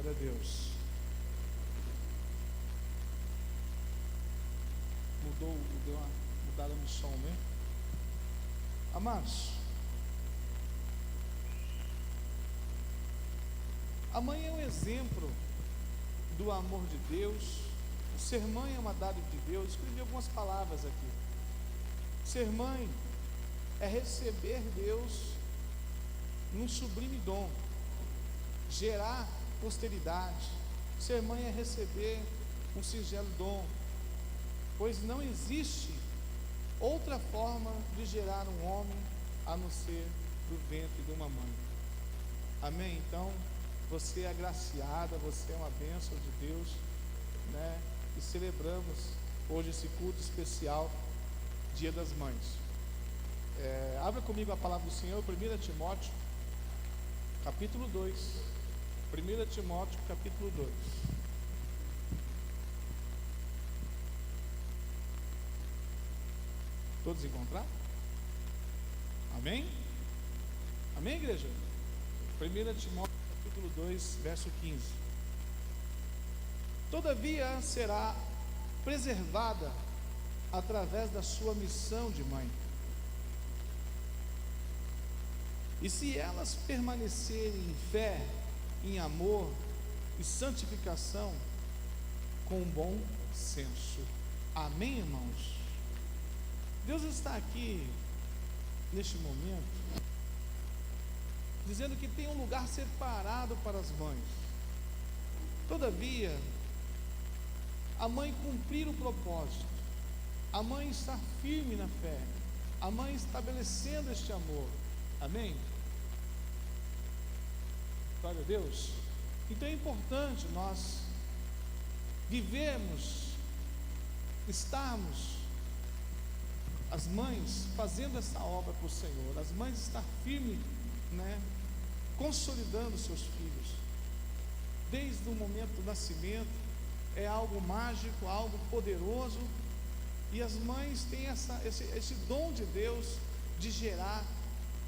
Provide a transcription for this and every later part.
Glória a Deus. Deu uma mudada no som, né? Amados, a mãe é um exemplo do amor de Deus. O ser mãe é uma dádiva de Deus. Escrevi algumas palavras aqui. Ser mãe é receber Deus num sublime dom, gerar posteridade. Ser mãe é receber um singelo dom, pois não existe outra forma de gerar um homem a não ser do ventre de uma mãe. Amém? Então, você é agraciada, você é uma bênção de Deus, né? E celebramos hoje esse culto especial, Dia das Mães. Abra comigo a palavra do Senhor, 1 Timóteo, capítulo 2. 1 Timóteo, capítulo 2. Todos encontraram? Amém? Amém, igreja? 1 Timóteo, capítulo 2, verso 15. Todavia será preservada através da sua missão de mãe. E se elas permanecerem em fé, em amor e santificação, com bom senso. Amém, irmãos? Deus está aqui, neste momento, dizendo que tem um lugar separado para as mães. Todavia, a mãe cumprir o propósito, a mãe estar firme na fé, a mãe estabelecendo este amor. Amém? Glória a Deus. Então é importante nós vivermos, estarmos, as mães fazendo essa obra para o Senhor, as mães estar firmes, né, consolidando seus filhos, desde o momento do nascimento. É algo mágico, algo poderoso, e as mães têm esse dom de Deus de gerar,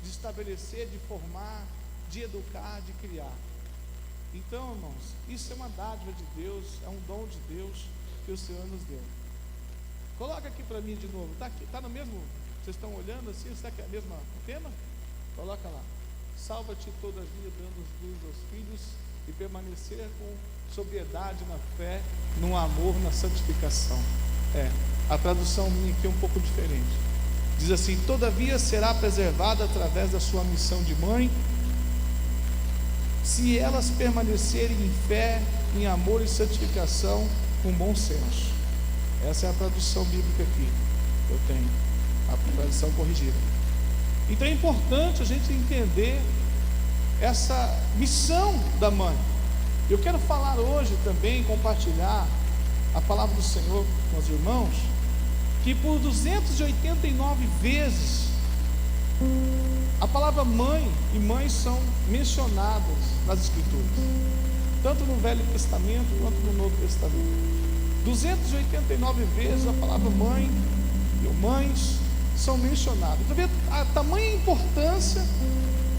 de estabelecer, de formar, de educar, de criar. Então, irmãos, isso é uma dádiva de Deus, é um dom de Deus que o Senhor nos deu. Coloca aqui para mim de novo, está no mesmo, vocês estão olhando assim, será que é o mesmo tema? Coloca lá: salva-te todavia dando luz aos filhos e permanecer com sobriedade na fé, no amor, na santificação. A tradução minha aqui é um pouco diferente, diz assim: todavia será preservada através da sua missão de mãe, se elas permanecerem em fé, em amor e santificação, com bom senso. Essa é a tradução bíblica aqui, eu tenho a tradução corrigida. Então é importante a gente entender essa missão da mãe. Eu quero falar hoje também, compartilhar a palavra do Senhor com os irmãos, que por 289 vezes a palavra mãe e mãe são mencionadas nas Escrituras, tanto no Velho Testamento quanto no Novo Testamento. 289 vezes a palavra mãe e mães são mencionadas. Você vê a tamanha importância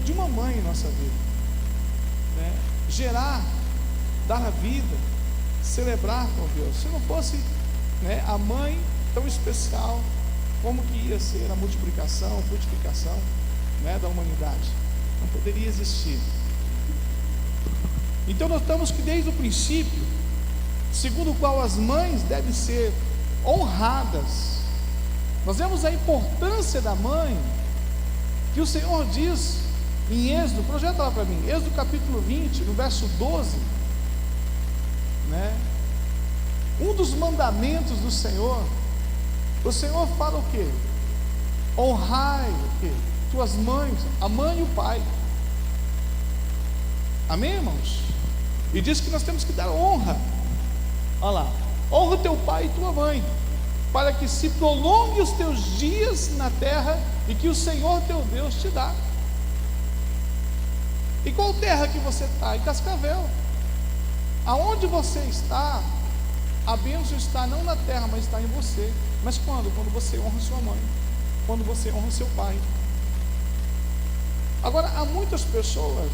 de uma mãe em nossa vida, né? Gerar, dar a vida, celebrar com Deus. Se não fosse, né, a mãe tão especial, como que ia ser a multiplicação, a frutificação, né, da humanidade? Não poderia existir. Então notamos que desde o princípio, segundo o qual as mães devem ser honradas, nós vemos a importância da mãe, que o Senhor diz em Êxodo, projeta lá para mim, Êxodo capítulo 20, no verso 12, né? Um dos mandamentos do Senhor, o Senhor fala o quê? Honrai o quê? Tuas mães, a mãe e o pai. Amém, irmãos? E diz que nós temos que dar honra. Olha lá: honra teu pai e tua mãe, para que se prolongue os teus dias na terra e que o Senhor teu Deus te dá. E qual terra que você está? Em Cascavel. Aonde você está, a bênção está não na terra, mas está em você. Mas quando? Quando você honra sua mãe, quando você honra seu pai. Agora, há muitas pessoas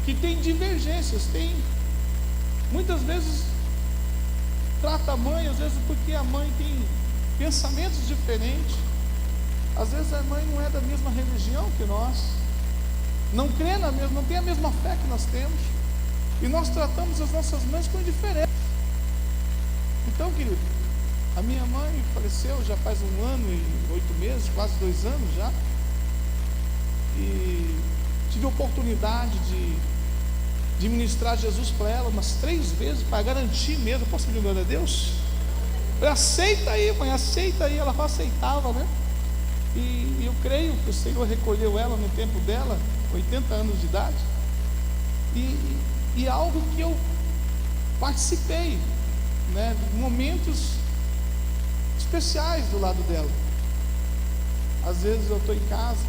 que têm divergências, têm muitas vezes trata a mãe, às vezes porque a mãe tem pensamentos diferentes. Às vezes a mãe não é da mesma religião que nós, não crê na mesma, não tem a mesma fé que nós temos, e nós tratamos as nossas mães com indiferença. Então, querido, a minha mãe faleceu já faz 1 ano e 8 meses, quase 2 anos já, e tive a oportunidade de ministrar Jesus para ela umas 3 vezes, para garantir mesmo. Posso pedir glória a Deus? Eu aceita aí, mãe, aceita aí. Ela aceitava, né? E eu creio que o Senhor recolheu ela no tempo dela, 80 anos de idade, e algo que eu participei, né, de momentos especiais do lado dela. Às vezes eu estou em casa,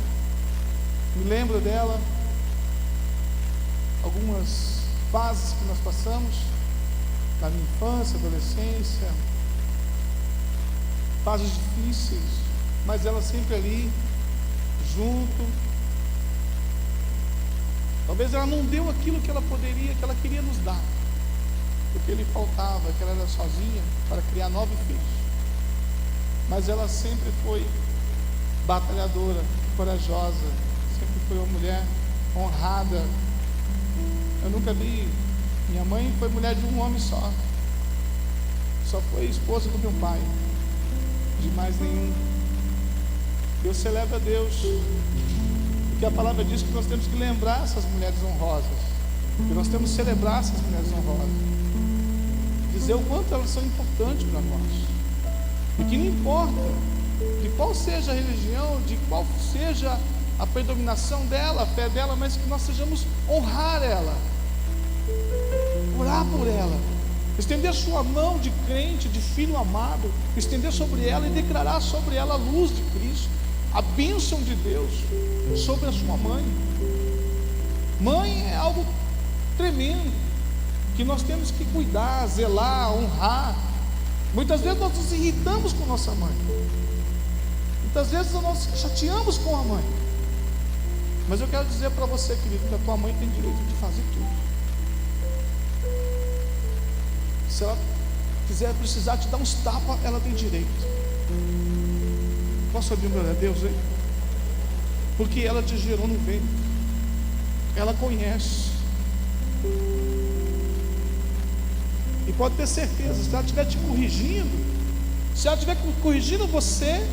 me lembro dela, algumas fases que nós passamos na minha infância, adolescência, fases difíceis, mas ela sempre ali, junto. Talvez ela não deu aquilo que ela poderia, que ela queria nos dar, porque lhe faltava, que ela era sozinha para criar 9 filhos. Mas ela sempre foi batalhadora, corajosa, sempre foi uma mulher honrada. Eu nunca vi, minha mãe foi mulher de um homem só foi esposa do meu pai, de mais nenhum. Eu celebro a Deus, porque a palavra diz que nós temos que lembrar essas mulheres honrosas, que nós temos que celebrar essas mulheres honrosas, dizer o quanto elas são importantes para nós, e que não importa de qual seja a religião, de qual seja a predominação dela, a fé dela, mas que nós sejamos honrar ela, orar por ela, estender sua mão de crente, de filho amado, estender sobre ela e declarar sobre ela a luz de Cristo, a bênção de Deus sobre a sua mãe. Mãe é algo tremendo, que nós temos que cuidar, zelar, honrar. Muitas vezes nós nos irritamos com nossa mãe, muitas vezes nós chateamos com a mãe, mas eu quero dizer para você, querido, que a tua mãe tem direito de fazer tudo. Se ela quiser precisar te dar uns tapas, ela tem direito. Posso abrir glória a Deus, hein? Porque ela te gerou no ventre, ela conhece, e pode ter certeza, se ela estiver te corrigindo, se ela estiver corrigindo você,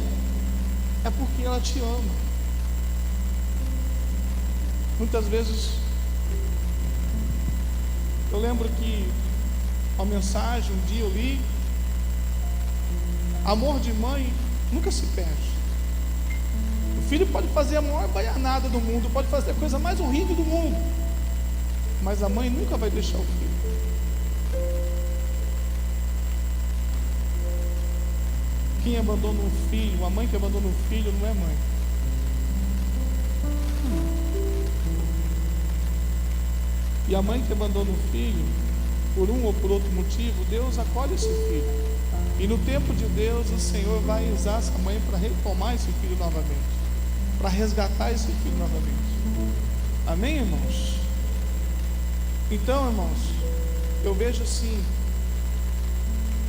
é porque ela te ama. Muitas vezes eu lembro que uma mensagem, um dia eu li: amor de mãe nunca se perde. O filho pode fazer a maior baianada do mundo, pode fazer a coisa mais horrível do mundo, mas a mãe nunca vai deixar o filho. Quem abandona um filho, a mãe que abandona um filho não é mãe. E a mãe que abandona um filho, por um ou por outro motivo, Deus acolhe esse filho, e no tempo de Deus o Senhor vai usar essa mãe para retomar esse filho novamente, para resgatar esse filho novamente. Amém, irmãos? Então, irmãos, eu vejo assim,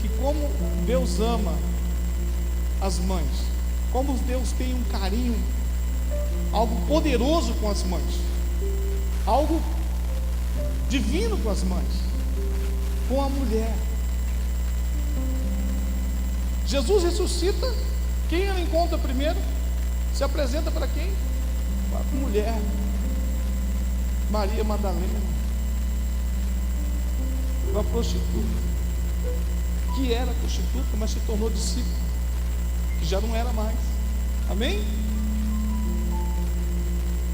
que como Deus ama as mães, como Deus tem um carinho, algo poderoso com as mães, algo divino com as mães, com a mulher. Jesus ressuscita, quem ele encontra primeiro? Se apresenta para quem? Para a mulher, Maria Madalena, uma prostituta, que era prostituta, mas se tornou discípula, que já não era mais. Amém?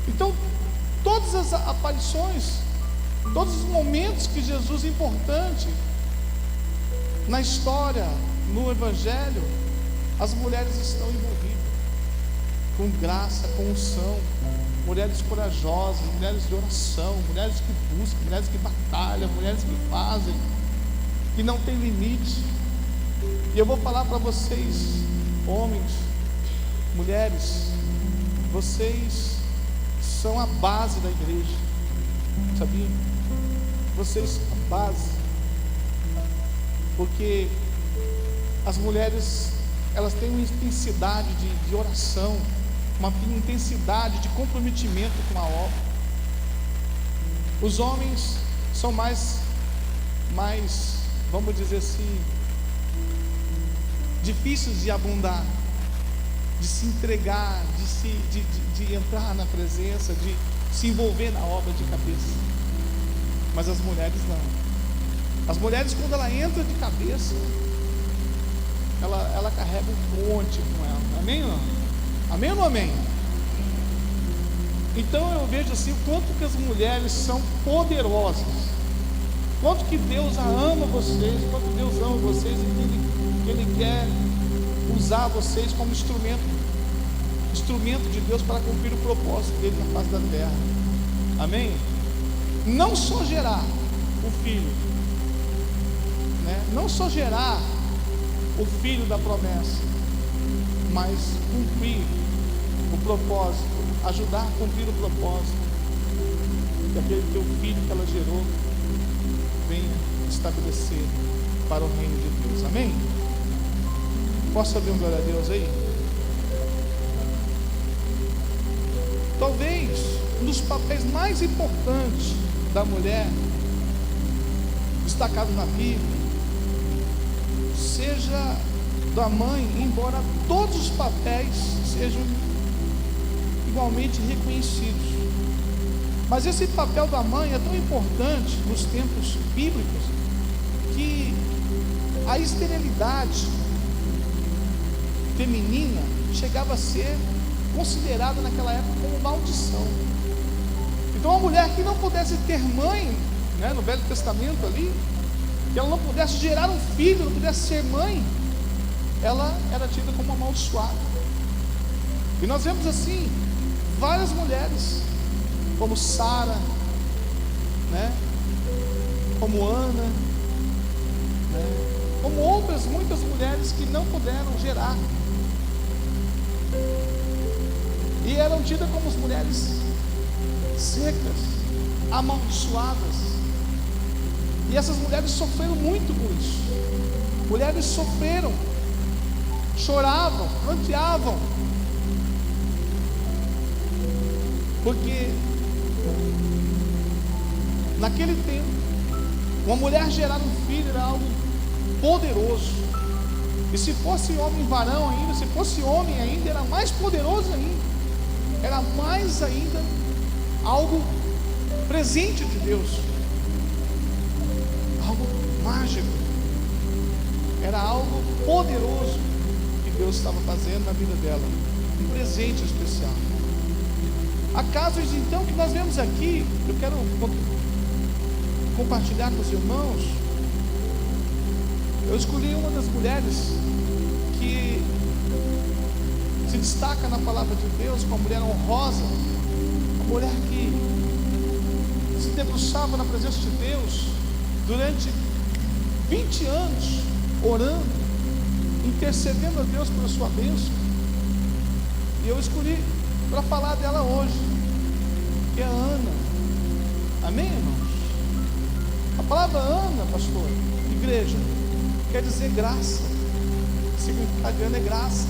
Então, todas as aparições, todos os momentos que Jesus é importante na história, no Evangelho, as mulheres estão envolvidas, com graça, com unção, mulheres corajosas, mulheres de oração, mulheres que buscam, mulheres que batalham, mulheres que fazem, que não tem limite. E eu vou falar para vocês, homens, mulheres, vocês são a base da igreja, sabia? Vocês, a base. porque as mulheres, elas têm uma intensidade de oração, uma intensidade de comprometimento com a obra. Os homens são mais, vamos dizer assim, difíceis de abundar, de se entregar, de entrar na presença, de se envolver na obra de cabeça. Mas as mulheres não. As mulheres, quando ela entra de cabeça, ela carrega um monte com ela. Amém ou não? Amém ou não amém? Então eu vejo assim, o quanto que as mulheres são poderosas, quanto que Deus ama vocês, quanto Deus ama vocês, e que Ele quer usar vocês como instrumento de Deus para cumprir o propósito dele na face da terra. Amém? Não só gerar o filho, né? Não só gerar o filho da promessa, mas cumprir o propósito, ajudar a cumprir o propósito, que aquele teu filho que ela gerou venha estabelecer para o reino de Deus. Amém? Posso ouvir um glória a Deus aí? Talvez um dos papéis mais importantes da mulher, destacado na Bíblia, seja da mãe, embora todos os papéis sejam igualmente reconhecidos. Mas esse papel da mãe é tão importante nos tempos bíblicos que a esterilidade feminina chegava a ser considerada naquela época como maldição. Então a mulher que não pudesse ter mãe, né, no Velho Testamento ali, que ela não pudesse gerar um filho, não pudesse ser mãe, ela era tida como amaldiçoada. E nós vemos assim várias mulheres, como Sara, né, como Ana, né, como outras muitas mulheres que não puderam gerar, e eram tidas como as mulheres secas, amaldiçoadas. E essas mulheres sofreram muito com isso. Mulheres sofreram, choravam, pranteavam, porque naquele tempo uma mulher gerar um filho era algo poderoso. E se fosse homem varão ainda, se fosse homem ainda, era mais poderoso ainda. Era mais ainda algo presente de Deus, algo mágico, era algo poderoso que Deus estava fazendo na vida dela, um presente especial. Há casos então que nós vemos aqui, eu quero compartilhar com os irmãos. Eu escolhi uma das mulheres que se destaca na palavra de Deus como uma mulher honrosa, uma mulher que se debruçava na presença de Deus durante 20 anos, orando, intercedendo a Deus pela sua bênção. E eu escolhi para falar dela hoje, que é a Ana. Amém, irmãos? A palavra Ana, pastor, igreja, quer dizer graça. O significado de Ana é graça,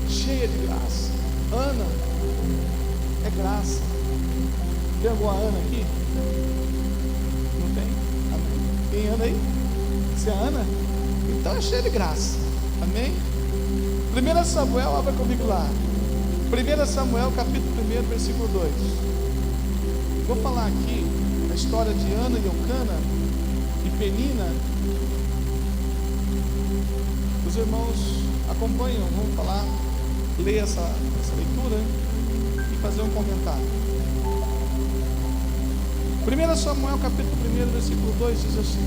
cheia de graça. Ana é graça. Tem alguma Ana aqui? Não tem? Amém. Tem Ana aí? Você é Ana? Então é cheia de graça. Amém? 1 Samuel, abra comigo lá. 1 Samuel capítulo 1, versículo 2. Vou falar aqui a história de Ana e Eucana e Penina. Os irmãos acompanham, vamos falar, ler essa leitura e fazer um comentário. 1 Samuel capítulo 1, versículo 2 diz assim: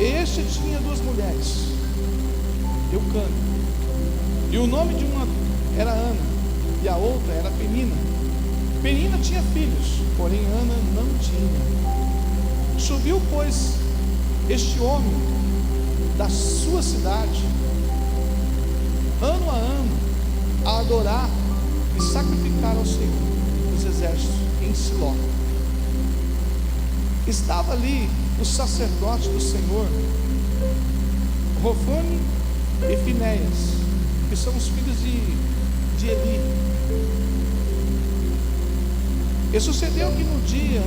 Este tinha duas mulheres, Eucana, e o nome de uma era Ana, e a outra era Penina. Penina tinha filhos, porém Ana não tinha. Subiu, pois, este homem da sua cidade, ano a ano, a adorar e sacrificar ao Senhor dos exércitos em Siló. estava ali o sacerdote do Senhor, Hofni e Finéias, que são os filhos de Eli. E sucedeu que no dia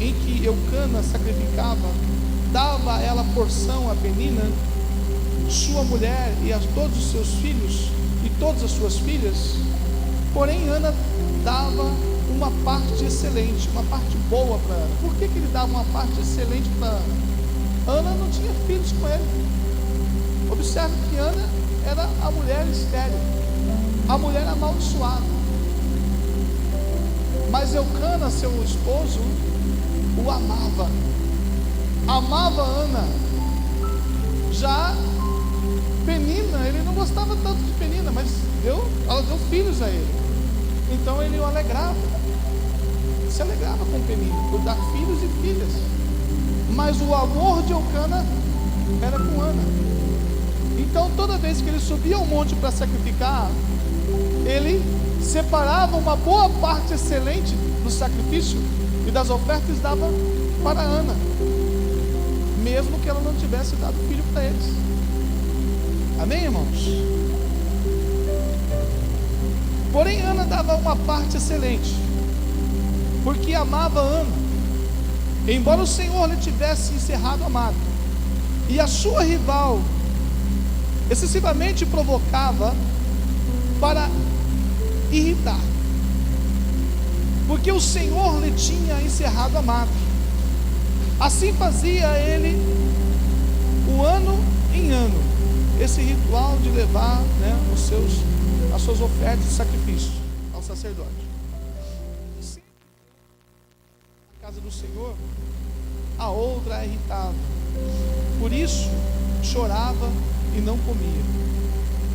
em que Eucana sacrificava, dava a ela porção a Penina, sua mulher, e a todos os seus filhos e todas as suas filhas. Porém Ana dava uma parte excelente, uma parte boa para Ana. Por que ele dava uma parte excelente para Ana? Ana não tinha filhos com ele. Observe que Ana era a mulher estéril, a mulher amaldiçoada. Mas Eucana, seu esposo, o amava Ana. Já Penina, ele não gostava tanto de Penina, mas ela deu filhos a ele. Então ele o alegrava, se alegrava com Penina, por dar filhos e filhas. Mas o amor de Eucana era com Ana. Então toda vez que ele subia ao monte para sacrificar, ele separava uma boa parte excelente do sacrifício e das ofertas e dava para Ana, mesmo que ela não tivesse dado filho para eles. Amém, irmãos? Porém Ana dava uma parte excelente, porque amava Ana, embora o Senhor lhe tivesse encerrado a mata, e a sua rival excessivamente provocava para irritar, porque o Senhor lhe tinha encerrado a mata. Assim fazia ele o ano em ano, esse ritual de levar, as suas ofertas de sacrifício ao sacerdote. Se a casa do Senhor, a outra a irritava, por isso chorava e não comia.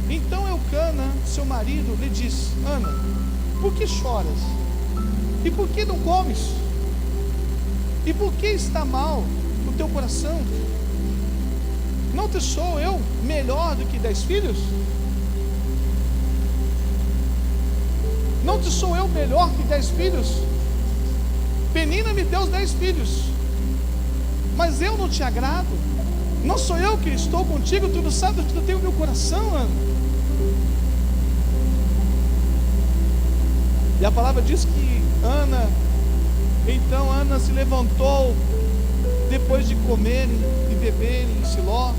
Então Eucana, seu marido, lhe disse: Ana, por que choras? E por que não comes? E por que está mal o teu coração? Não te sou eu melhor do que 10 filhos? Não te sou eu melhor que 10 filhos? Penina me deu os 10 filhos, mas eu não te agrado. Não sou eu que estou contigo, tu não sabes que tu tem o meu coração, Ana. E a palavra diz que então Ana se levantou depois de comerem e beberem em Siló,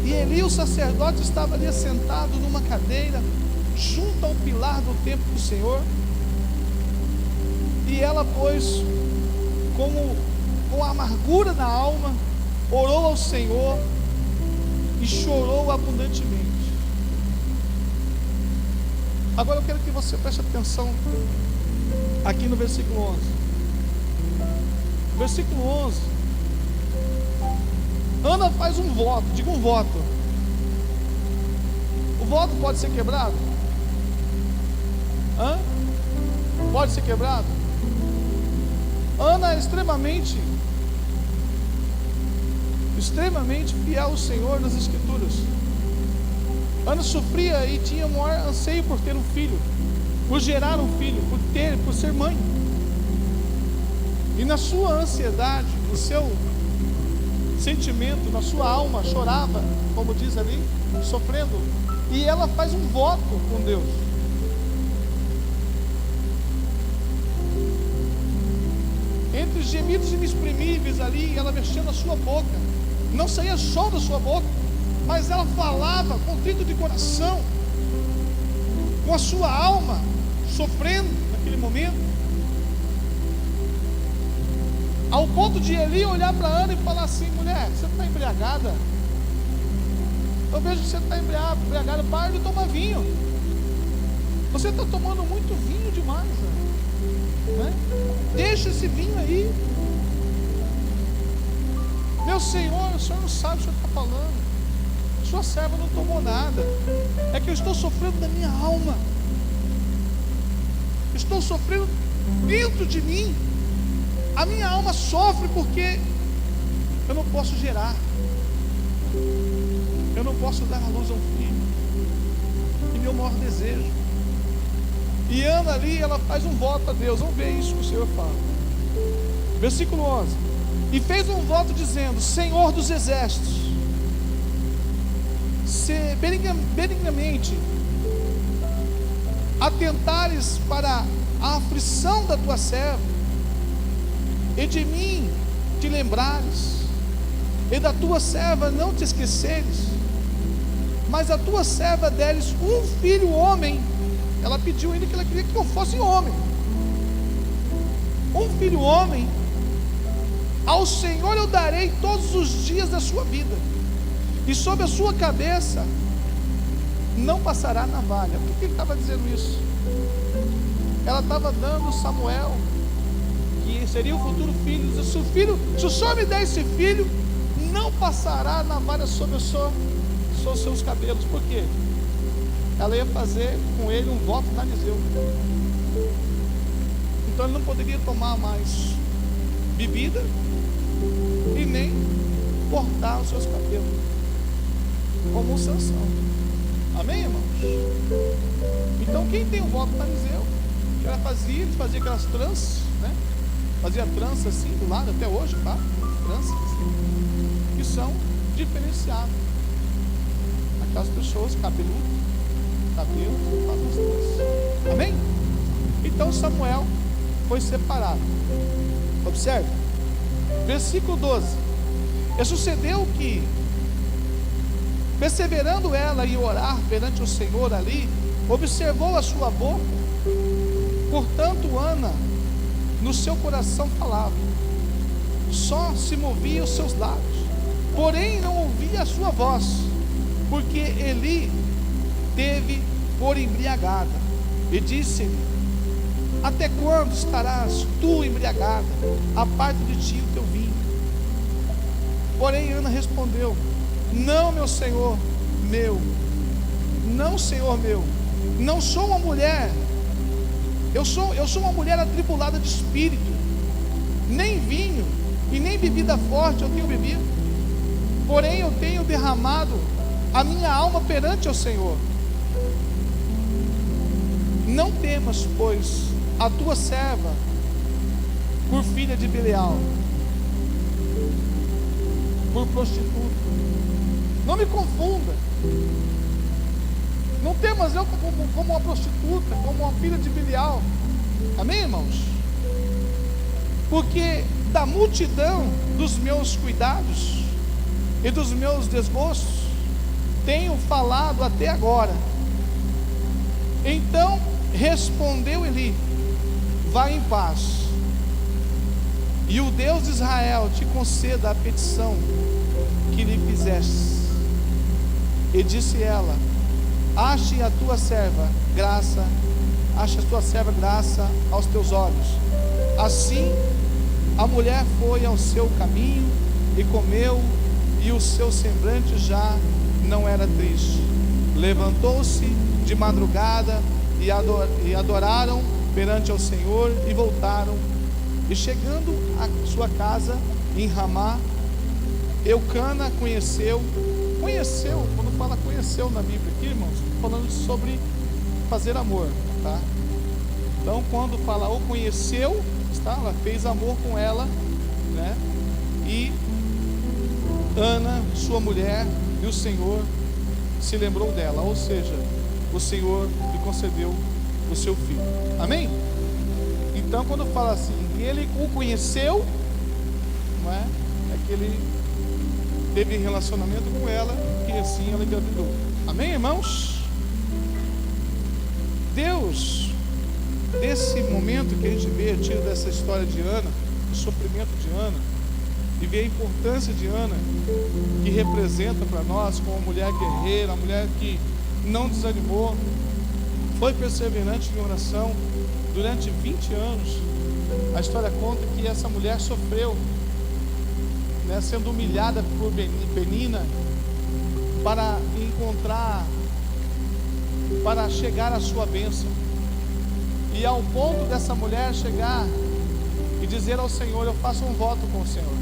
e Eli, o sacerdote, estava ali assentado numa cadeira junto ao pilar do templo do Senhor. E ela, pois, com amargura na alma, orou ao Senhor e chorou abundantemente. Agora eu quero que você preste atenção aqui no versículo 11. Versículo 11. Ana faz um voto, diga um voto. O voto pode ser quebrado? Pode ser quebrado? Ana é extremamente fiel ao Senhor nas Escrituras. Ana sofria e tinha o maior anseio por ter um filho, por gerar um filho, por ser mãe. E na sua ansiedade, no seu sentimento, na sua alma, chorava, como diz ali, sofrendo. E ela faz um voto com Deus. Entre gemidos inexprimíveis ali, ela mexendo a sua boca, não saía som da sua boca, mas ela falava contrito de coração, com a sua alma sofrendo naquele momento, ao ponto de Eli olhar para Ana e falar assim: mulher, você está embriagada? Eu vejo que você está embriagada, para de tomar vinho, você está tomando muito vinho demais, né? Deixa esse vinho aí. Meu Senhor, o Senhor não sabe o que o Senhor está falando. Sua serva não tomou nada. É que eu estou sofrendo da minha alma. Estou sofrendo dentro de mim. A minha alma sofre porque eu não posso gerar. Eu não posso dar a luz a um filho. E meu maior desejo. E Ana ali, ela faz um voto a Deus. Vamos ver isso que o Senhor fala. Versículo 11: e fez um voto dizendo: Senhor dos exércitos, se benignamente atentares para a aflição da tua serva, e de mim te lembrares, e da tua serva não te esqueceres, mas a tua serva deres um filho homem. Ela pediu ainda que ela queria que eu fosse homem. Um filho homem, ao Senhor eu darei todos os dias da sua vida, e sobre a sua cabeça não passará navalha. Por que ele estava dizendo isso? Ela estava dando Samuel, que seria o futuro filho. Se o Senhor me der esse filho, não passará navalha sobre os seus cabelos. Por quê? Ela ia fazer com ele um voto narizeu. Então ele não poderia tomar mais bebida e nem cortar os seus cabelos, como um Sansão. Amém, irmãos? Então quem tem o voto narizeu, que ela fazia aquelas tranças, né? Fazia trança assim do lado até hoje, tá? Tranças assim, que são diferenciadas. Aquelas pessoas cabeludas, cabelo, fazem as tranças. Amém? Então Samuel foi separado. Observe, versículo 12: e sucedeu que, perseverando ela em orar perante o Senhor ali, observou a sua boca. Portanto Ana no seu coração falava, só se movia os seus lábios, porém não ouvia a sua voz, porque Eli teve por embriagada. E disse-lhe: até quando estarás tu embriagada? Aparte de ti o teu vinho. Porém Ana respondeu: não, meu senhor meu, não, senhor meu, não sou uma mulher, eu sou uma mulher atribulada de espírito, nem vinho e nem bebida forte eu tenho bebido, porém eu tenho derramado a minha alma perante o Senhor. Não temas, pois, a tua serva por filha de Belial, por prostituta. Não me confunda. Não temas eu como uma prostituta, como uma filha de Belial. Amém, irmãos? Porque da multidão dos meus cuidados e dos meus desgostos tenho falado até agora. Então respondeu Eli: vá em paz, e o Deus de Israel te conceda a petição que lhe fizeste. E disse ela: ache a tua serva graça aos teus olhos. Assim a mulher foi ao seu caminho e comeu, e o seu semblante já não era triste. Levantou-se de madrugada e adoraram perante ao Senhor e voltaram. E chegando à sua casa em Ramá, Eucana conheceu, quando fala conheceu na Bíblia aqui, irmãos, falando sobre fazer amor, tá? Então quando fala ou conheceu, ela fez amor com ela, né? E Ana, sua mulher, e o Senhor se lembrou dela, ou seja, o Senhor lhe concedeu o seu filho. Amém? Então quando fala assim, ele o conheceu, não é? É que ele teve relacionamento com ela, e assim ela engravidou. Amém, irmãos? Deus, desse momento que a gente vê, tira dessa história de Ana, do sofrimento de Ana, e vê a importância de Ana, que representa para nós como uma mulher guerreira, uma mulher que não desanimou, foi perseverante em oração durante 20 anos. A história conta que essa mulher sofreu, né, sendo humilhada por Penina, para chegar à sua bênção. E ao ponto dessa mulher chegar e dizer ao Senhor: eu faço um voto com o Senhor,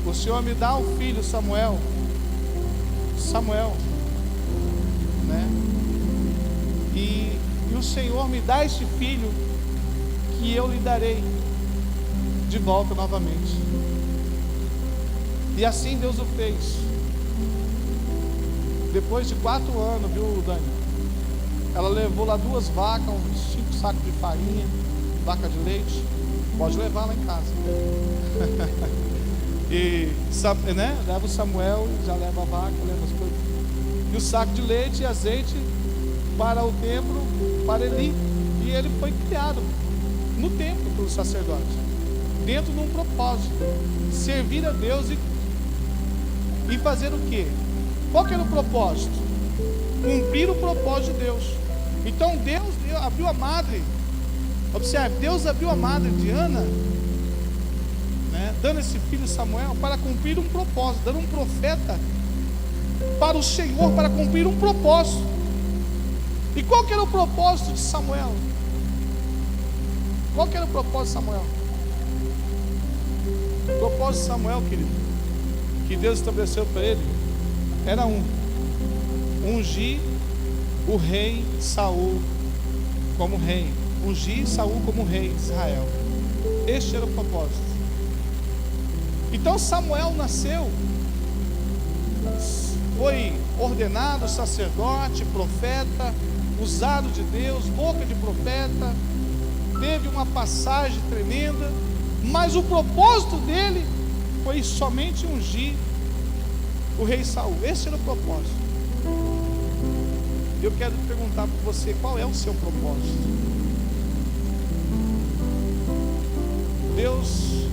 o Senhor me dá um filho, Samuel, né? E o Senhor me dá este filho, que eu lhe darei de volta novamente. E assim Deus o fez. Depois de 4 anos, viu, Dani? Ela levou lá 2 vacas, uns 5 sacos de farinha, vaca de leite. Pode levar lá em casa. E, né? Leva o Samuel, já leva a vaca, leva as coisas. E o saco de leite e azeite para o templo, para Eli. E ele foi criado no templo pelo sacerdote, dentro de um propósito: servir a Deus e fazer o quê? Qual que era o propósito? Cumprir o propósito de Deus. Então Deus abriu a madre. Observe, Deus abriu a madre de Ana, né, dando esse filho Samuel para cumprir um propósito, dando um profeta para o Senhor, para cumprir um propósito. E qual que era o propósito de Samuel? Qual que era o propósito de Samuel? O propósito de Samuel, querido, que Deus estabeleceu para ele, era ungir o rei Saul como rei. Ungir Saul como rei de Israel. Este era o propósito. Então Samuel nasceu, foi ordenado sacerdote, profeta, usado de Deus, boca de profeta, teve uma passagem tremenda, mas o propósito dele foi somente ungir o rei Saul. Esse era o propósito. Eu quero perguntar para você, qual é o seu propósito? Deus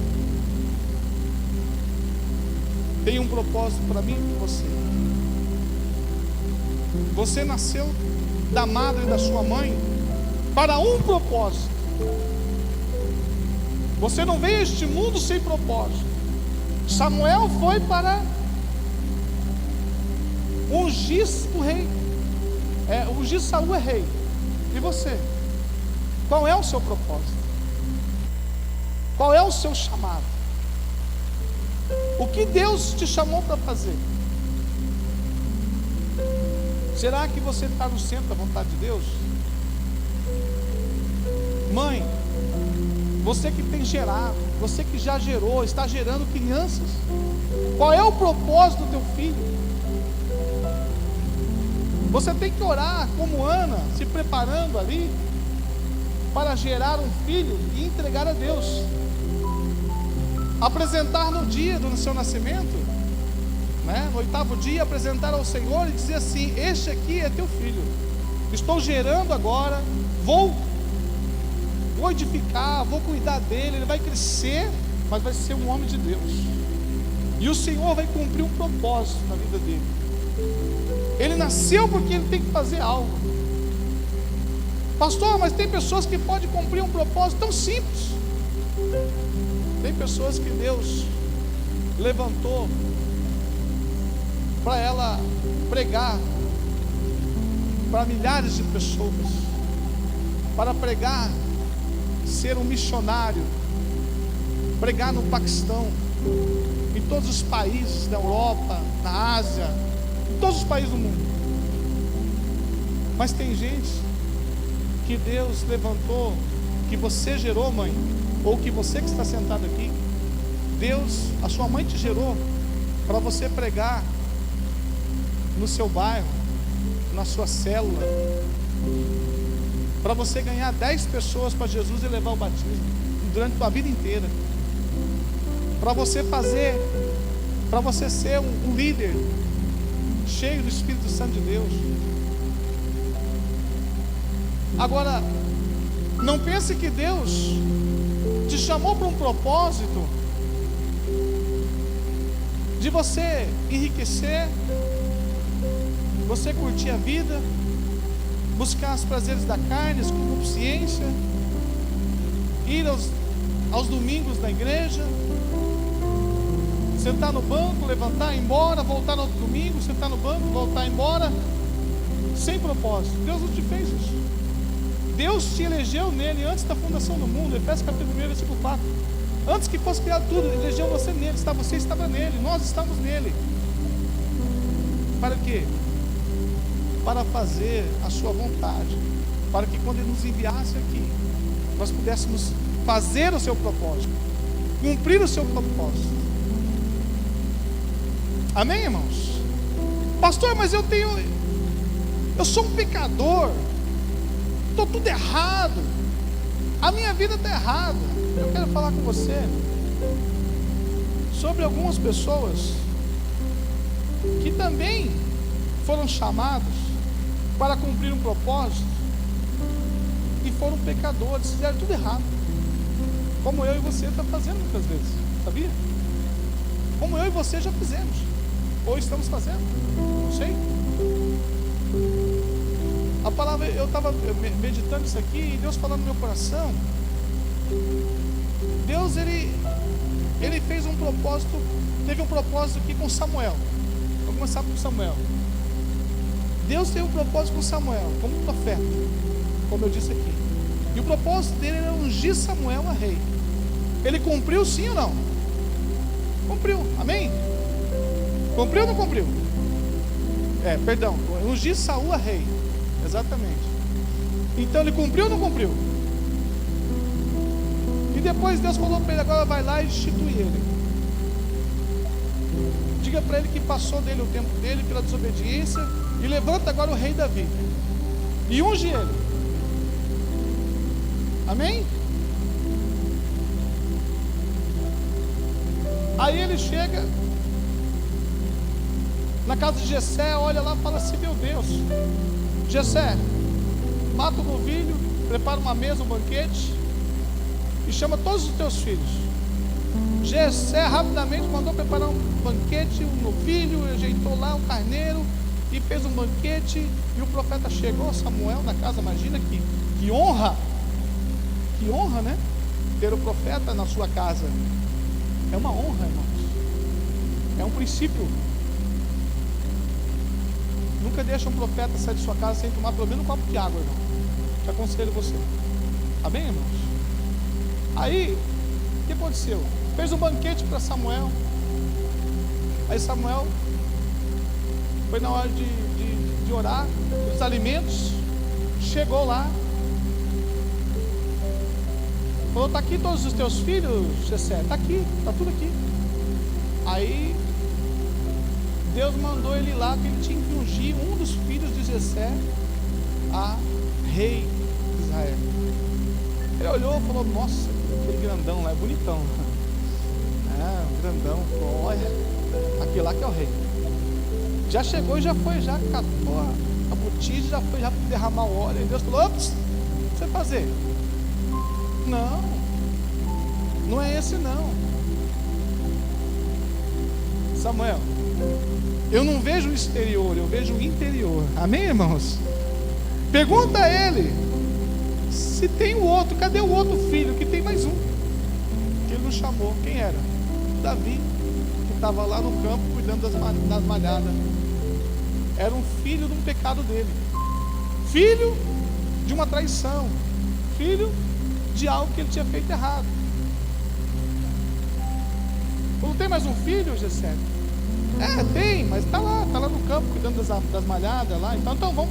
tem um propósito para mim e para você. Você nasceu da madre da sua mãe para um propósito. Você não veio a este mundo sem propósito. Samuel foi para ungir o rei. Ungir Saul é rei. E você? Qual é o seu propósito? Qual é o seu chamado? O que Deus te chamou para fazer? Será que você está no centro da vontade de Deus? Mãe, você que tem gerado, você que já gerou, está gerando crianças, qual é o propósito do teu filho? Você tem que orar como Ana, se preparando ali para gerar um filho e entregar a Deus. Apresentar no dia do seu nascimento, né? No 8º dia, apresentar ao Senhor e dizer assim: este aqui é teu filho, estou gerando agora, vou edificar, vou cuidar dele, ele vai crescer, mas vai ser um homem de Deus, e o Senhor vai cumprir um propósito na vida dele. Ele nasceu porque ele tem que fazer algo. Pastor, mas tem pessoas que podem cumprir um propósito tão simples. Tem pessoas que Deus levantou para ela pregar para milhares de pessoas, para pregar, ser um missionário, pregar no Paquistão, em todos os países da Europa, na Ásia, em todos os países do mundo. Mas tem gente que Deus levantou, que você gerou, mãe, ou que você que está sentado aqui, Deus, a sua mãe te gerou para você pregar no seu bairro, na sua célula, para você ganhar 10 pessoas para Jesus e levar o batismo durante a tua vida inteira, para você ser um líder cheio do Espírito Santo de Deus. Agora, não pense que Deus te chamou para um propósito de você enriquecer, você curtir a vida, buscar os prazeres da carne, as concupiscência, ir aos domingos na igreja, sentar no banco, levantar, ir embora, voltar no outro domingo, sentar no banco, voltar, ir embora, sem propósito. Deus não te fez isso. Deus te elegeu nele antes da fundação do mundo. Efésios capítulo 1, versículo 4. Antes que fosse criado tudo, Ele elegeu você nele. Você estava nele, nós estamos nele. Para quê? Para fazer a sua vontade, para que quando Ele nos enviasse aqui, nós pudéssemos fazer o seu propósito. cumprir o seu propósito. Amém, irmãos? Pastor, mas eu sou um pecador, estou tudo errado, a minha vida está errada. Eu quero falar com você sobre algumas pessoas que também foram chamados para cumprir um propósito e foram pecadores, fizeram tudo errado, como eu e você está fazendo muitas vezes, sabia? Como eu e você já fizemos, ou estamos fazendo, não sei. A palavra, eu estava meditando isso aqui e Deus falando no meu coração. Deus, ele fez um propósito, teve um propósito aqui com Samuel. Vamos começar com Samuel. Deus teve um propósito com Samuel, como profeta, como eu disse aqui. E o propósito dele era ungir Samuel a rei. Ele cumpriu sim ou não? Cumpriu, amém? Cumpriu ou não cumpriu? Perdão, ungir Saul a rei. Exatamente. Então ele cumpriu ou não cumpriu? E depois Deus falou para ele: agora vai lá e institui ele. Diga para ele que passou dele o tempo dele pela desobediência, e levanta agora o rei Davi e unge ele. Amém? Aí ele chega na casa de Jessé, olha lá e fala assim: meu Deus, Jessé, mata o novilho, prepara uma mesa, um banquete e chama todos os teus filhos. Jessé rapidamente mandou preparar um banquete, um novilho, ajeitou lá um carneiro e fez um banquete. E o profeta chegou, Samuel, na casa. Imagina que honra, né? Ter o profeta na sua casa é uma honra, irmãos. É um princípio. Nunca deixa um profeta sair de sua casa sem tomar pelo menos um copo de água, irmão. Te aconselho você. Amém, irmãos? Aí, o que aconteceu? Fez um banquete para Samuel. Aí Samuel foi na hora de orar os alimentos. Chegou lá, falou: está aqui todos os teus filhos, Jessé? Está aqui, está tudo aqui. Aí Deus mandou ele lá, que ele tinha que ungir um dos filhos de Jessé a rei de Israel. Ele olhou e falou: nossa, aquele grandão lá é bonitão. Grandão, olha, aquele lá que é o rei. Já chegou e já foi, já catou a botija, já foi já derramar o óleo. E Deus falou: ops, o que você vai fazer? Não é esse não. Samuel, eu não vejo o exterior, eu vejo o interior. Amém, irmãos? Pergunta a ele se tem o outro. Cadê o outro filho? Que tem mais um que ele não chamou. Quem era? Davi, que estava lá no campo cuidando das malhadas. Era um filho de um pecado dele, filho de uma traição, filho de algo que ele tinha feito errado. Não tem mais um filho, Jessé? Tem, mas está lá no campo cuidando das malhadas lá. Então vamos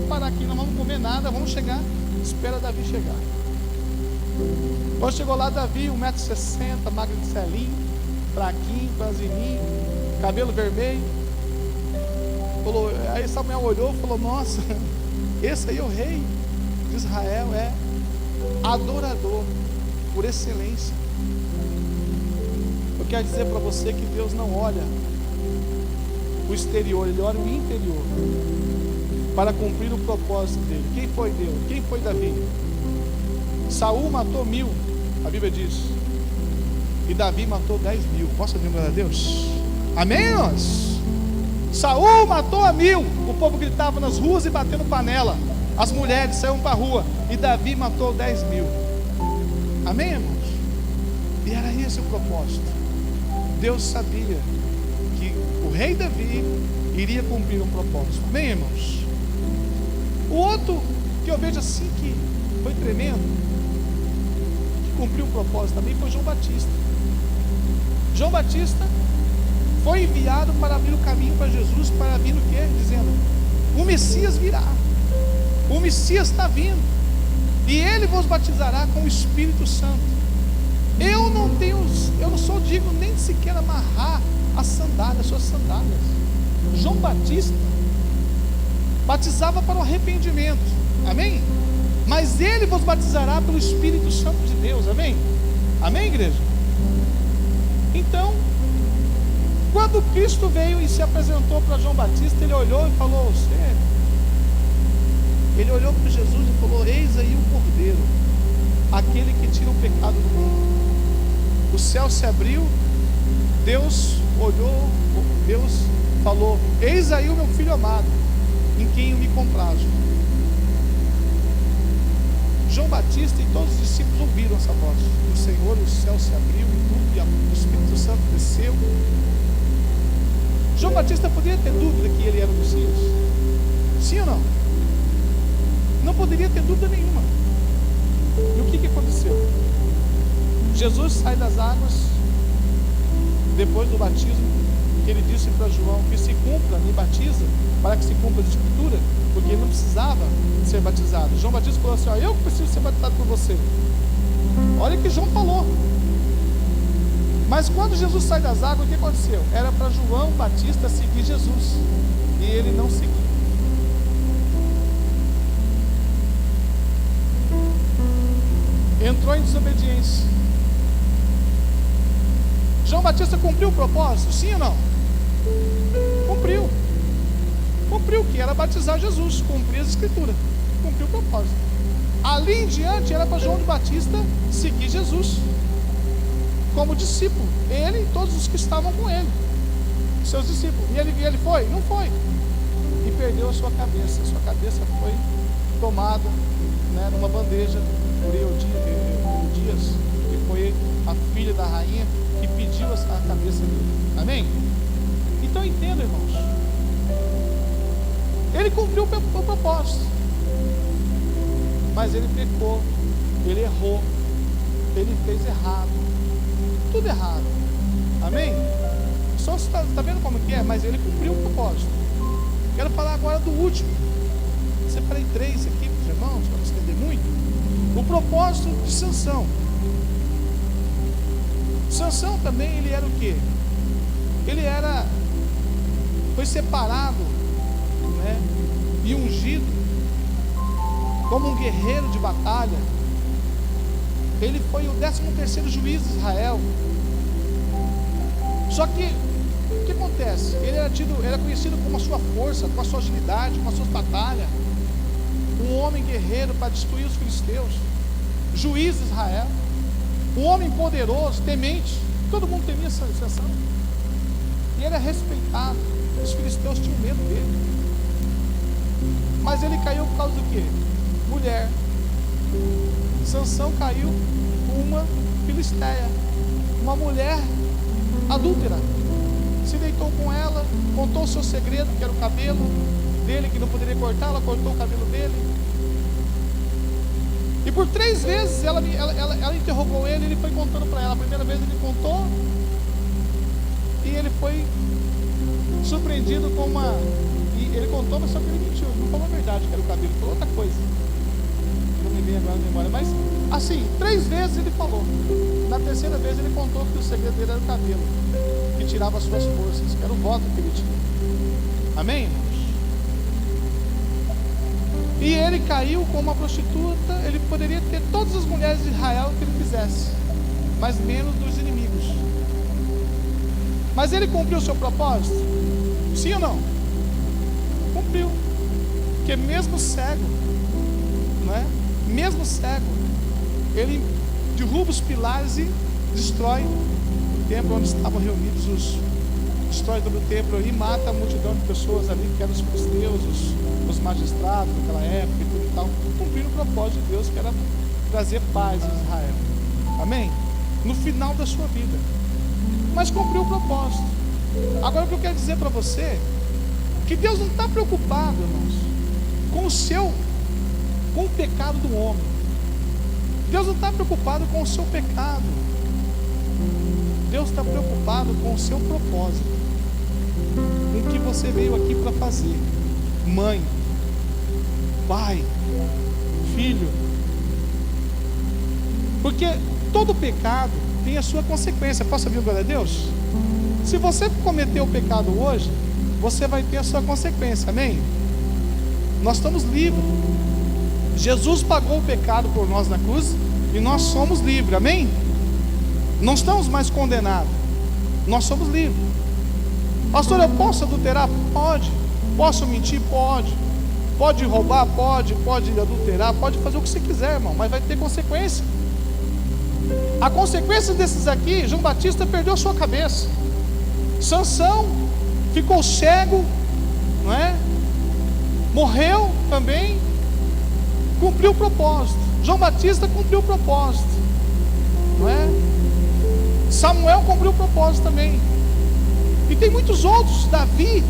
parar aqui, não vamos comer nada, vamos chegar, espera Davi chegar. Quando chegou lá, Davi, 1,60 m, magro de selinho, fraquinho, franzininho, cabelo vermelho. Aí Samuel olhou e falou: nossa, esse aí é o rei de Israel, é adorador por excelência. Eu quero dizer para você que Deus não olha o exterior, Ele olha o interior para cumprir o propósito dele. Quem foi Deus? Quem foi Davi? Saul matou 1000, a Bíblia diz, e Davi matou 10.000. Posso dizer glória a Deus? Amém, irmãos? Saul matou a 1000, o povo gritava nas ruas e batendo panela, as mulheres saíam para a rua, e Davi matou 10.000. Amém, irmãos? E era esse o propósito. Deus sabia que o rei Davi iria cumprir um propósito. Amém, irmãos? O outro que eu vejo assim que foi tremendo, que cumpriu um propósito também, foi João Batista. João Batista foi enviado para abrir o caminho para Jesus, para vir o quê? Dizendo: o Messias virá, o Messias está vindo, e ele vos batizará com o Espírito Santo. eu não sou digno nem de sequer amarrar as suas sandálias. João Batista batizava para o arrependimento, amém? Mas ele vos batizará pelo Espírito Santo de Deus, amém? Amém, igreja? Então, quando Cristo veio e se apresentou para João Batista, ele olhou e falou: sério? Ele olhou para Jesus e falou: eis aí o Cordeiro, aquele que tira o pecado do mundo. O céu se abriu, Deus olhou, Deus falou: eis aí o meu filho amado, em quem eu me comprazo. João Batista e todos os discípulos ouviram essa voz do Senhor, o céu se abriu e tudo, e o Espírito Santo desceu. João Batista poderia ter dúvida que ele era o Messias? Sim ou não? Não poderia ter dúvida nenhuma. E o que aconteceu? Jesus sai das águas depois do batismo, que ele disse para João que se cumpra, me batiza, para que se cumpra a Escritura, porque ele não precisava ser batizado. João Batista falou assim: ó, eu preciso ser batizado por você. Olha o que João falou. Mas quando Jesus sai das águas, o que aconteceu? Era para João Batista seguir Jesus, e ele não seguiu. Entrou em desobediência. João Batista cumpriu o propósito? Sim ou não? Cumpriu. Cumpriu, que era batizar Jesus, cumprir as Escrituras, cumpriu o propósito. Ali em diante era para João Batista seguir Jesus como discípulo, ele e todos os que estavam com ele, seus discípulos. E ele foi? Não foi. E perdeu a sua cabeça. Sua cabeça foi tomada, né, numa bandeja por Herodias, que foi a filha da rainha, que pediu a cabeça dele. Amém? Então entenda, irmãos, ele cumpriu o propósito, mas ele pecou, ele errou, ele fez errado, tudo errado. Amém? Só você está vendo como que é? Mas ele cumpriu o propósito. Quero falar agora do último. Separei 3 aqui para os irmãos, para não estender muito. O propósito de Sansão. Sansão também, ele era o quê? Ele foi separado, né, e ungido como um guerreiro de batalha. Ele foi o 13º juiz de Israel. Só que o que acontece? Ele era conhecido com a sua força, com a sua agilidade, com as suas batalhas. Um homem guerreiro para destruir os filisteus. Juiz de Israel. Um homem poderoso, temente. Todo mundo temia Sansão. E ele é respeitado. Os filisteus tinham medo dele. Mas ele caiu por causa do quê? Mulher. Sansão caiu com uma filisteia, uma mulher adúltera. Se deitou com ela, contou o seu segredo, que era o cabelo dele, que não poderia cortar. Ela cortou o cabelo dele. E por 3 vezes ela interrogou ele, ele foi contando para ela. A primeira vez ele contou, e ele foi surpreendido com uma... E ele contou, mas só que ele mentiu, não falou a verdade, que era o cabelo, falou outra coisa. Não me vem agora na memória, mas assim, 3 vezes ele falou. Na 3ª vez ele contou que o segredo dele era o cabelo, que tirava as suas forças, que era o voto que ele tinha. Amém, irmãos? E ele caiu com uma prostituta. Ele poderia ter todas as mulheres de Israel que ele quisesse, mas menos dos inimigos. Mas ele cumpriu o seu propósito? Sim ou não? Cumpriu. Porque mesmo cego, não é? Mesmo cego, ele derruba os pilares e destrói o templo onde estavam reunidos destrói todo o templo e mata a multidão de pessoas ali, que eram os filisteus, os magistrados daquela época e tudo e tal, cumprindo o propósito de Deus, que era trazer paz a Israel. Amém? No final da sua vida. Mas cumpriu o propósito. Agora o que eu quero dizer para você, que Deus não está preocupado, irmãos, com o pecado do homem. Deus não está preocupado com o seu pecado. Deus está preocupado com o seu propósito, com o que você veio aqui para fazer. Mãe, pai, filho. Porque todo pecado tem a sua consequência. Posso ouvir glória a Deus? Se você cometeu o pecado hoje, você vai ter a sua consequência, amém? Nós estamos livres. Jesus pagou o pecado por nós na cruz e nós somos livres, amém? Não estamos mais condenados, nós somos livres. Pastor, eu posso adulterar? Pode. Posso mentir? Pode. Pode roubar? Pode. Pode adulterar? Pode fazer o que você quiser, irmão, mas vai ter consequência. A consequência desses aqui, João Batista perdeu a sua cabeça, Sansão ficou cego, não é? Morreu também, cumpriu o propósito. João Batista cumpriu o propósito, não é? Samuel cumpriu o propósito também. E tem muitos outros. Davi,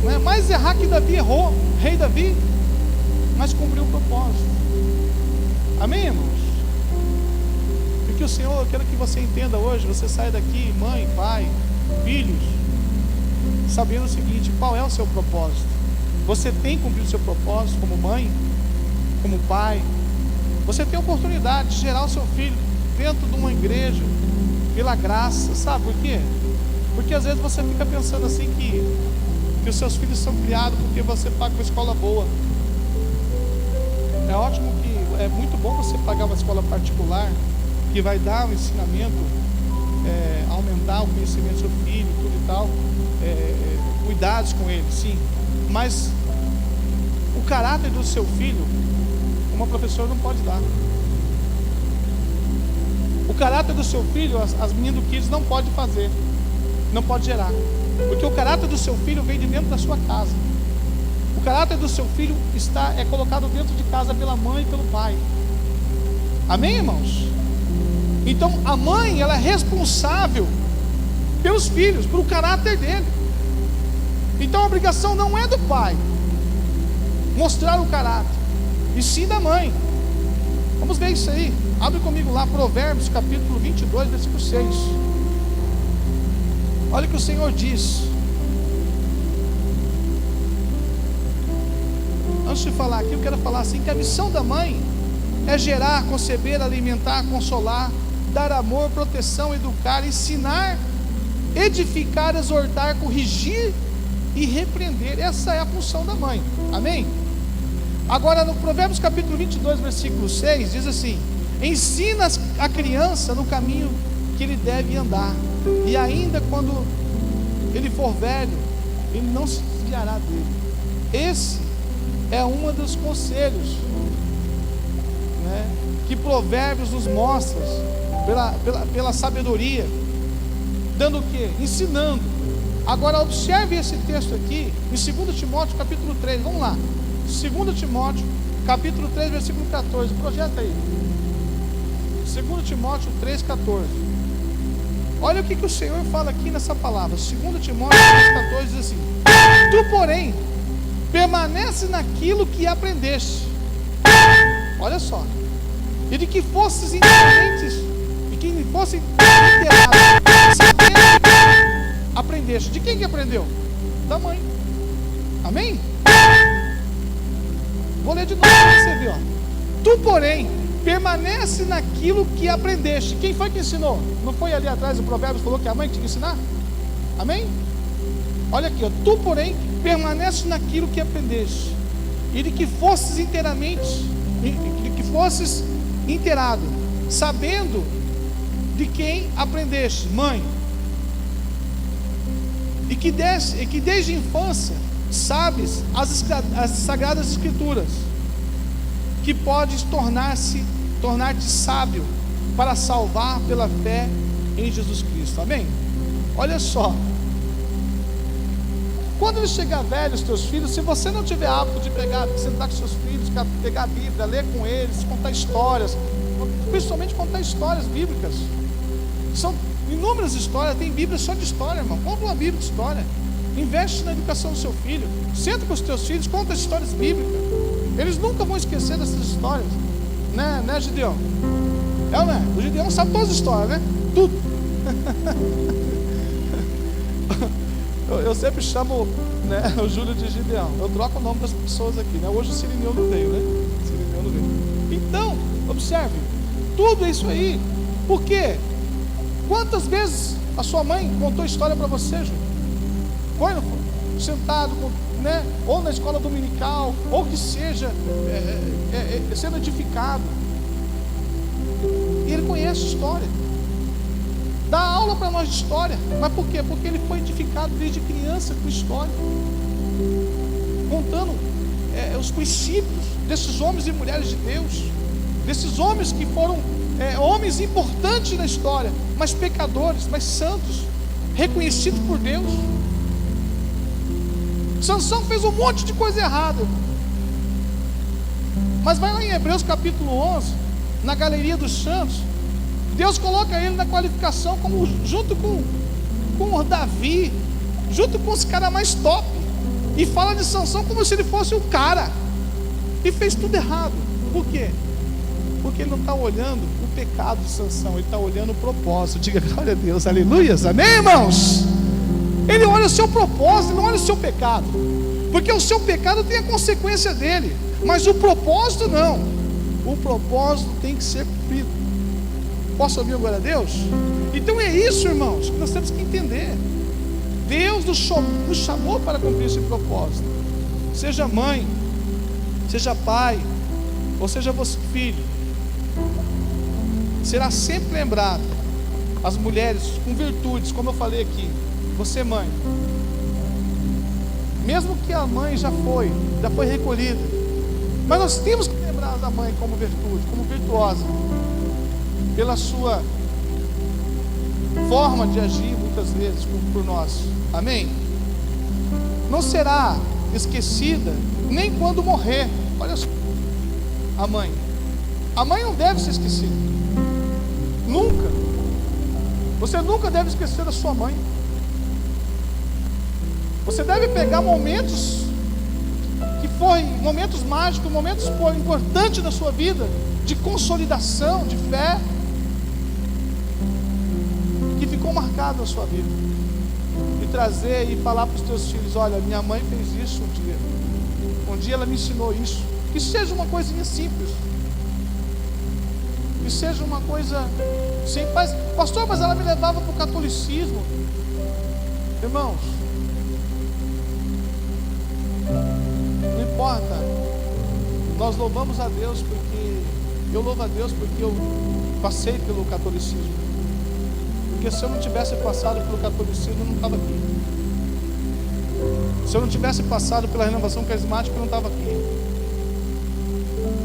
não é? Mais errar que Davi errou, rei Davi, mas cumpriu o propósito. Amém, irmãos? Porque o Senhor, eu quero que você entenda hoje, você sai daqui, mãe, pai, filhos, sabendo o seguinte: qual é o seu propósito? Você tem cumprido o seu propósito como mãe, como pai? Você tem a oportunidade de gerar o seu filho dentro de uma igreja, pela graça. Sabe por quê? Porque às vezes você fica pensando assim que os seus filhos são criados porque você paga uma escola boa. É ótimo, que é muito bom você pagar uma escola particular que vai dar um ensinamento, aumentar o conhecimento do seu filho, tudo e tal, cuidados com ele, sim. Mas o caráter do seu filho, uma professora não pode dar. O caráter do seu filho, as meninas do Kids não pode fazer, não pode gerar, porque o caráter do seu filho vem de dentro da sua casa. O caráter do seu filho é colocado dentro de casa pela mãe e pelo pai. Amém, irmãos? Então a mãe, ela é responsável pelos filhos, pelo caráter dele. Então a obrigação não é do pai mostrar o caráter, e sim da mãe. Vamos ver isso aí. Abre comigo lá, Provérbios capítulo 22, versículo 6. Olha o que o Senhor diz. Antes de falar aqui, eu quero falar assim, que a missão da mãe é gerar, conceber, alimentar, consolar, dar amor, proteção, educar, ensinar, edificar, exortar, corrigir e repreender. Essa é a função da mãe, amém? Agora no Provérbios capítulo 22, versículo 6, diz assim: ensina a criança no caminho que ele deve andar, e ainda quando ele for velho, ele não se desviará dele. Esse é um dos conselhos, né, que Provérbios nos mostra, pela sabedoria, dando o quê? Ensinando. Agora observe esse texto aqui, em 2 Timóteo capítulo 3, vamos lá, 2 Timóteo capítulo 3, versículo 14, projeta aí, 2 Timóteo 3, 14, olha o que o Senhor fala aqui nessa palavra. 2 Timóteo 3, 14 diz assim: tu porém, permanece naquilo que aprendeste, olha só, e de que fosses inteligentes, e que fosse inteirados, sabendo que aprendeste. De quem que aprendeu? Da mãe. Amém? Vou ler de novo para você ver, ó. Tu porém permanece naquilo que aprendeste. Quem foi que ensinou? Não foi ali atrás o Provérbios falou que a mãe tinha que ensinar? Amém? Olha aqui, ó. Tu porém permanece naquilo que aprendeste, e de que fosses inteirado, sabendo de quem aprendeste, mãe, e que desde a infância sabes as sagradas escrituras, que podes tornar-te sábio para salvar pela fé em Jesus Cristo. Amém? Olha só, quando eles chegar velhos, os teus filhos, se você não tiver hábito de sentar com seus filhos, pegar a Bíblia, ler com eles, contar histórias, principalmente contar histórias bíblicas, são inúmeras histórias, tem Bíblia só de história, irmão. Compra uma Bíblia de história, investe na educação do seu filho, senta com os teus filhos, conta histórias bíblicas, eles nunca vão esquecer dessas histórias, né Gideão? É ou não é? O Gideão sabe todas as histórias, né? Tudo. Eu sempre chamo, né, o Júlio de Gideão. Eu troco o nome das pessoas aqui, né? Hoje o Sirineu não veio, né? Então, observe, tudo isso aí Por quê? Quantas vezes a sua mãe contou história para você, Júnior? Foi, não foi? Sentado, né? Ou na escola dominical, ou que seja, sendo edificado. E ele conhece história. Dá aula para nós de história. Mas por quê? Porque ele foi edificado desde criança com história, contando os princípios desses homens e mulheres de Deus, desses homens que foram homens importantes na história, mas pecadores, mas santos, reconhecidos por Deus. Sansão fez um monte de coisa errada, mas vai lá em Hebreus capítulo 11, na galeria dos santos, Deus coloca ele na qualificação como junto com Davi, junto com os caras mais top, e fala de Sansão como se ele fosse o cara, e fez tudo errado. Por quê? Porque ele não está olhando o pecado de Sansão, ele está olhando o propósito. Diga glória a Deus, aleluias, amém, irmãos? Ele olha o seu propósito, não olha o seu pecado, porque o seu pecado tem a consequência dele, mas o propósito não. O propósito tem que ser cumprido. Posso ouvir agora a Deus? Então é isso, irmãos, que nós temos que entender. Deus nos chamou para cumprir esse propósito. Seja mãe, seja pai, ou seja você filho, será sempre lembrado. As mulheres com virtudes, como eu falei aqui. Você mãe, mesmo que a mãe já foi recolhida, mas nós temos que lembrar da mãe como virtude, como virtuosa, pela sua forma de agir muitas vezes por nós, amém? Não será esquecida nem quando morrer. Olha só, a mãe não deve ser esquecida, nunca. Você nunca deve esquecer da sua mãe. Você deve pegar momentos que foram momentos mágicos, momentos importantes na sua vida, de consolidação, de fé, que ficou marcado na sua vida, e trazer e falar para os teus filhos: olha, minha mãe fez isso um dia ela me ensinou isso. Que seja uma coisinha simples, que seja uma coisa sem paz. Pastor, mas ela me levava para o catolicismo. Irmãos, não importa. Nós louvamos a Deus porque eu louvo a Deus porque eu passei pelo catolicismo. Porque se eu não tivesse passado pelo catolicismo, eu não estava aqui. Se eu não tivesse passado pela renovação carismática, eu não estava aqui.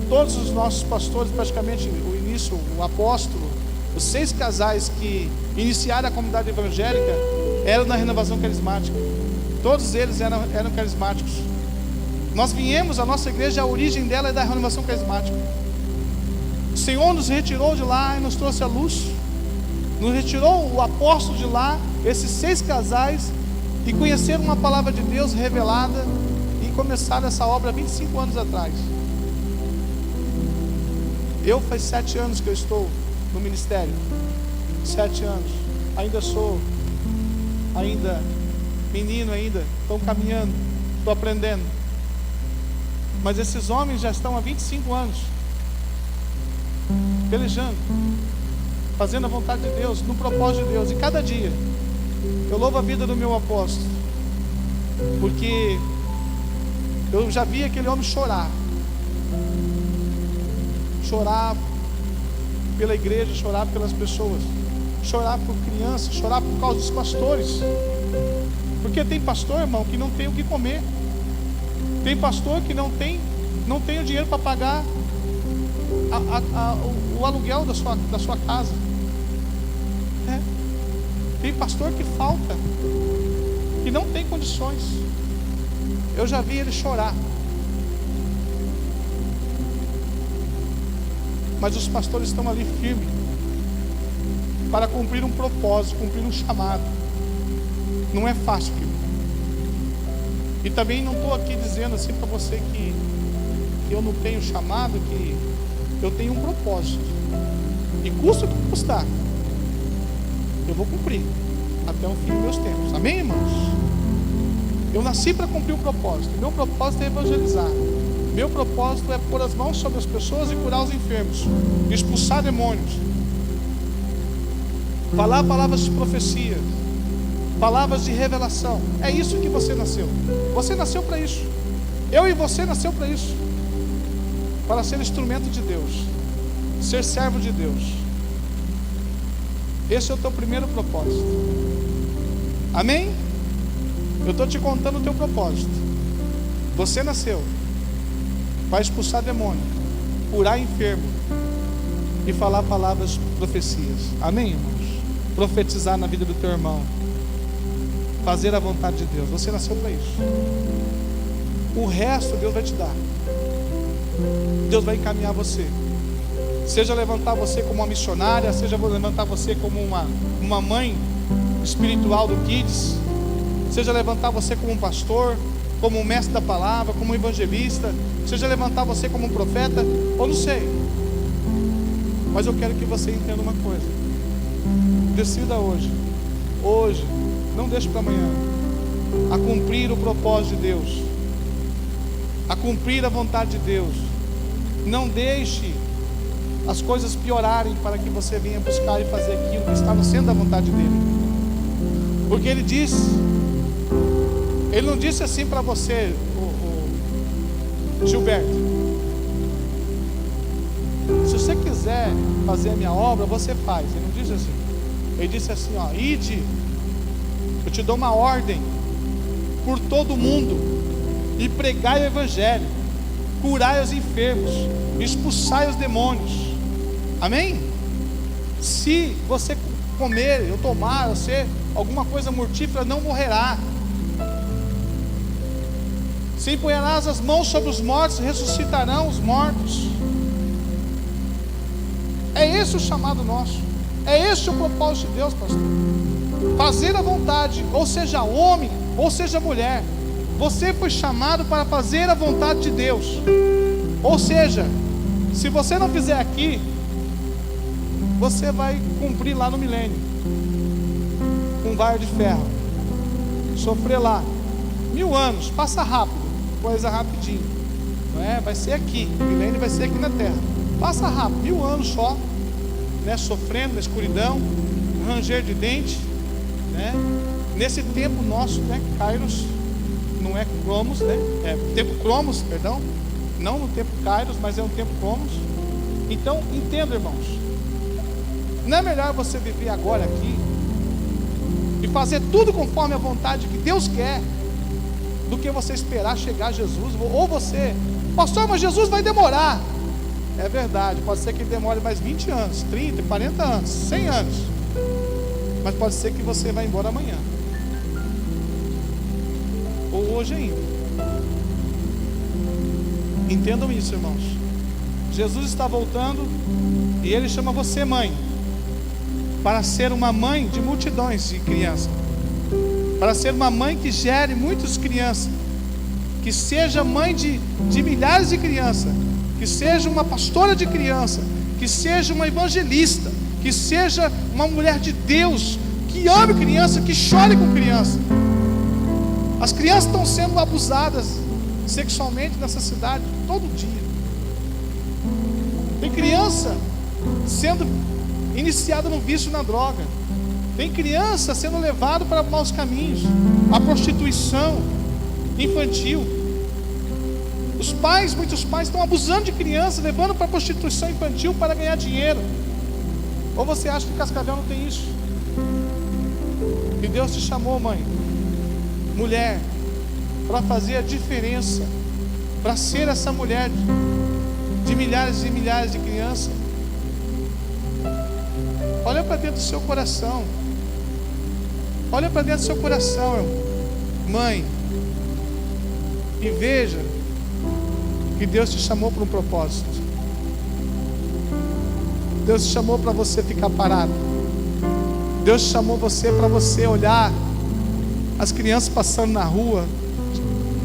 Todos os nossos pastores, praticamente o início, o apóstolo, os 6 casais que iniciaram a comunidade evangélica eram na renovação carismática. Todos eles eram carismáticos. Nós viemos, a nossa igreja, a origem dela é da renovação carismática. O Senhor nos retirou de lá e nos trouxe a luz. Nos retirou o apóstolo de lá, esses 6 casais, e conheceram uma palavra de Deus revelada e começaram essa obra 25 anos atrás. Eu faz 7 anos que eu estou no ministério. 7 anos. Ainda sou menino ainda. Estou caminhando, estou aprendendo. Mas esses homens já estão há 25 anos pelejando, fazendo a vontade de Deus, no propósito de Deus. E cada dia eu louvo a vida do meu apóstolo, porque eu já vi aquele homem chorar pela igreja, chorar pelas pessoas, chorar por crianças, chorar por causa dos pastores. Porque tem pastor, irmão, que não tem o que comer. Tem pastor que não tem o dinheiro para pagar o aluguel da sua casa. Tem pastor que falta, que não tem condições. Eu já vi ele chorar. Mas os pastores estão ali firmes para cumprir um propósito, cumprir um chamado. Não é fácil, filho. E também não estou aqui dizendo assim para você que eu não tenho chamado, que eu tenho um propósito. E custa o que custar, eu vou cumprir até o fim dos meus tempos. Amém, irmãos? Eu nasci para cumprir um propósito. Meu propósito é evangelizar. Meu propósito é pôr as mãos sobre as pessoas e curar os enfermos, expulsar demônios. falar palavras de profecia, palavras de revelação. É isso que você nasceu. Você nasceu para isso. Eu e você nasceu para isso, para ser instrumento de Deus, ser servo de Deus. Esse é o teu primeiro propósito. Amém? Eu estou te contando o teu propósito. Você nasceu para expulsar demônio, curar enfermo e falar palavras, profecias. Amém, irmãos? Profetizar na vida do teu irmão, fazer a vontade de Deus. Você nasceu para isso. O resto Deus vai te dar. Deus vai encaminhar você. Seja levantar você como uma missionária, seja levantar você como uma mãe espiritual do Kids, seja levantar você como um pastor, como um mestre da palavra, como um evangelista, seja levantar você como um profeta, ou não sei. Mas eu quero que você entenda uma coisa. Decida hoje, não deixe para amanhã, a cumprir o propósito de Deus, a cumprir a vontade de Deus. Não deixe as coisas piorarem para que você venha buscar e fazer aquilo que está no centro da vontade dele. Porque ele não disse assim para você, Gilberto: se você quiser fazer a minha obra, você faz. Ele não disse assim. Ele disse assim, ó: ide, eu te dou uma ordem por todo mundo, e pregai o evangelho, curai os enfermos, expulsai os demônios. Amém? Se você comer ou tomar, ou ser alguma coisa mortífera, não morrerá. Se empunharás as mãos sobre os mortos, ressuscitarão os mortos. É esse o chamado nosso. É esse o propósito de Deus, pastor. Fazer a vontade, ou seja homem, ou seja mulher. Você foi chamado para fazer a vontade de Deus. Ou seja, se você não fizer aqui, você vai cumprir lá no milênio, com vaio de ferro, sofrer lá 1000 anos, passa rápido, coisa rapidinho, não é? Vai ser aqui, o milênio vai ser aqui na terra, passa rápido, 1000 anos só, né? Sofrendo na escuridão, ranger de dente, né? Nesse tempo nosso, né? Kairos, não é Cromos, né? É tempo Cromos, perdão, não no tempo Kairos, mas é um tempo Cromos. Então, entenda, irmãos, não é melhor você viver agora aqui e fazer tudo conforme a vontade que Deus quer, do que você esperar chegar a Jesus? Ou você, pastor, mas Jesus vai demorar. É verdade, pode ser que ele demore mais 20 anos, 30, 40 anos, 100 anos, mas pode ser que você vá embora amanhã, ou hoje ainda. Entendam isso, irmãos. Jesus está voltando e ele chama você mãe, para ser uma mãe de multidões de crianças, para ser uma mãe que gere muitas crianças, que seja mãe de milhares de crianças, que seja uma pastora de criança, que seja uma evangelista, que seja uma mulher de Deus, que ame criança, que chore com criança. As crianças estão sendo abusadas sexualmente nessa cidade todo dia. Tem criança sendo iniciada no vício na droga. Tem criança sendo levado para maus caminhos, a prostituição infantil. Os pais, muitos pais estão abusando de criança, levando para a prostituição infantil para ganhar dinheiro. Ou você acha que Cascavel não tem isso? E Deus te chamou, mãe, mulher, para fazer a diferença, para ser essa mulher de milhares e milhares de crianças. Olha para dentro do seu coração. Olha para dentro do seu coração, mãe, e veja que Deus te chamou para um propósito. Deus te chamou para você ficar parado. Deus te chamou você para você olhar as crianças passando na rua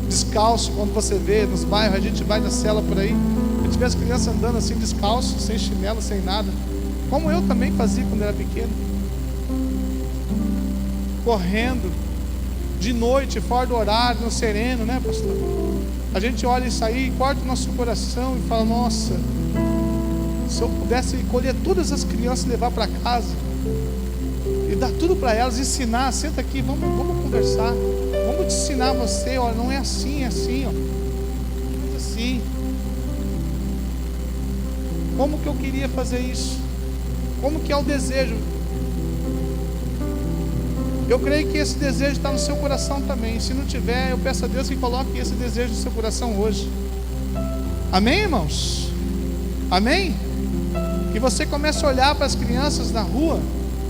descalço. Quando você vê nos bairros, a gente vai na cela por aí, a gente vê as crianças andando assim descalço, sem chinelo, sem nada, como eu também fazia quando era pequeno, correndo de noite, fora do horário, no sereno, né, pastor? A gente olha isso aí e corta o nosso coração e fala: nossa, se eu pudesse colher todas as crianças e levar para casa, e dar tudo para elas, ensinar. Senta aqui, vamos conversar, vamos te ensinar você, ó, não é assim, é assim, ó, é assim. Como que eu queria fazer isso? Como que é o desejo? Eu creio que esse desejo está no seu coração também. Se não tiver, eu peço a Deus que coloque esse desejo no seu coração hoje. Amém, irmãos? Amém? Que você comece a olhar para as crianças na rua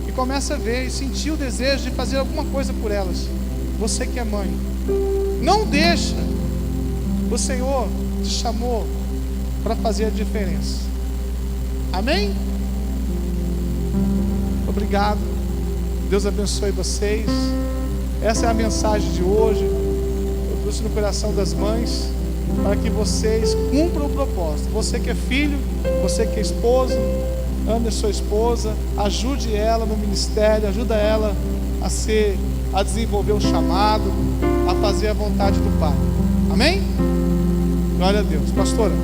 e comece a ver e sentir o desejo de fazer alguma coisa por elas. Você que é mãe, não deixa. O Senhor te chamou para fazer a diferença. Amém? Obrigado. Deus abençoe vocês. Essa é a mensagem de hoje. Eu trouxe no coração das mães, para que vocês cumpram o propósito. Você que é filho, você que é esposo, ame a sua esposa, ajude ela no ministério, ajuda ela a desenvolver o chamado, a fazer a vontade do Pai. Amém? Glória a Deus. Pastora.